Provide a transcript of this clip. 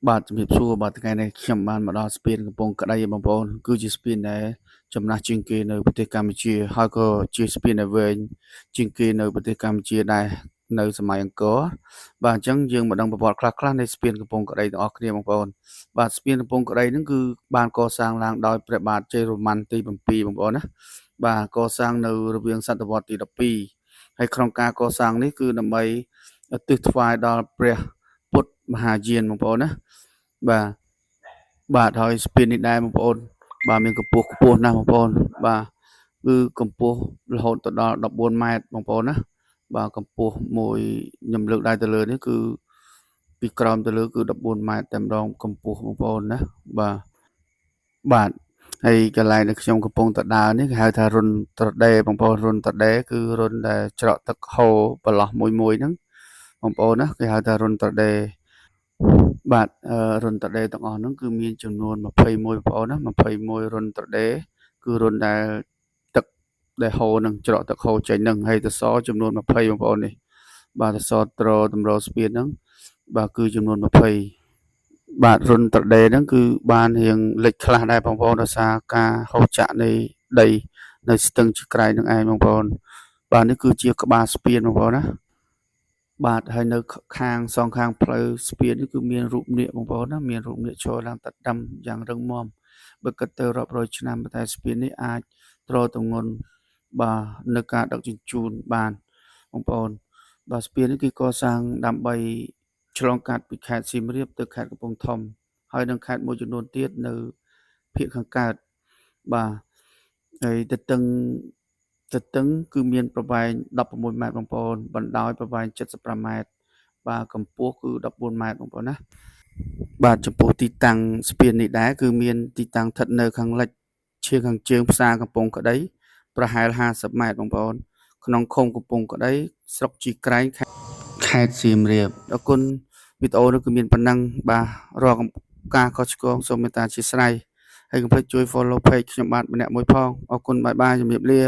បាទជំរាបសួរបាទថ្ងៃនេះខ្ញុំបានមកដល់ស្ពានកំពង់ក្ដីបងប្អូនគឺជាស្ពានដែលចំណាស់ជាងគេនៅប្រទេសកម្ពុជាហើយក៏ជាស្ពានដែលវែងជាងគេនៅប្រទេសកម្ពុជាដែរនៅសម័យអង្គរបាទអញ្ចឹងយើងមកដឹងប្រវត្តិខ្លះៗនៃស្ពានកំពង់ក្ដីទាំងអស់គ្នាបងប្អូនបាទស្ពានកំពង់ក្ដីហ្នឹងគឺបានកសាងឡើងដោយព្រះបាទជ័យវរ្ម័នទី7បងប្អូនណាបាទកសាងនៅរវាងសតវត្សទី12ហើយក្នុងការកសាងនេះគឺដើម្បីឧទ្ទិសថ្វាយដល់ព្រះពុទ្ធមហាយានបងប្អូនណាបាទបាទហើយស្ពាននេះដែរបងប្អូនបាទមានកម្ពស់ខ្ពស់ណាស់បងប្អូនបាទគឺកម្ពស់រហូតទៅដល់14ម៉ែត្របងប្អូនណាបាទកម្ពស់មួយខ្ញុំលើកដៃទៅលើនេះគឺពីក្រោមទៅលើគឺ14ម៉ែត្រតែម្ដងកម្ពស់បងប្អូនណាបាទហើយកន្លែងដែលខ្ញុំកំពុងទៅដើរនេះគេហៅថារុនត្រដេបងប្អូនរុនត្រដេគឺរុនដែលច្រកទឹកហូរប្រឡោះមួយហ្នឹងបងប្អូនណាគេហៅថារុនត្រដេបាទរុនត្រដេទាំងអស់ហ្នឹងគឺមានចំនួន21បងប្អូនណា21រុនត្រដេគឺរុនដែលទឹកដែលហូរនឹងច្រកទឹកហូរចេញហ្នឹងហើយសសរចំនួន20បងប្អូននេះបាទសសរត្រតម្រូលស្ពានហ្នឹងបាទគឺចំនួន20បាទរុនត្រដេហ្នឹងគឺបានរៀងលិចខ្លះដែរបងប្អូនដោយសារការហូរចាក់នៃដីនៅស្ទឹងជាក្រែងនឹងឯងបងប្អូនបាទនេះគឺជាក្បាលស្ពានបងប្អូនណាបាទហើយនៅខាងសងខាងផ្លូវស្ពាននេះគឺមានរូបនាគបងប្អូនណាមានរូបនាគឈរឡើងតាដាំយ៉ាងរឹងមាំបើគិតទៅរាប់រយឆ្នាំតែស្ពាននេះអាចទ្រទម្ងន់បាទនៅការដឹកជញ្ជូនបានបងប្អូនបាទស្ពាននេះគឺកសាងដើម្បីឆ្លងកាត់ពីខេត្តសៀមរាបទៅខេត្តកំពង់ធំហើយនិងខេត្តមួយចំនួនទៀតនៅភាគខាងកើតបាទហើយទទឹងគឺមានប្រវែង16ម៉ែត្របងប្អូនបណ្ដោយប្រវែង75ម៉ែត្របាទកម្ពស់គឺ14ម៉ែត្របងប្អូនណាបាទចំពោះទីតាំងស្ពាននេះដែរគឺមានទីតាំងស្ថិតនៅខាងលិចខាងជើងផ្សារកំពង់ក្ដីប្រហែល50ម៉ែត្របងប្អូនក្នុងឃុំកំពង់ក្ដីស្រុកជីក្រែងខេត្តសៀមរាបអរគុណវីដេអូនេះគឺមានប៉ុណ្ណឹងបាទរាល់ការខុសឆ្គងសូមមេត្តាអធិស្ឋានហើយកុំភ្លេចជួយ follow page ខ្ញុំបាទម្នាក់មួយផងអរគុណបាយបាយជំរាបលា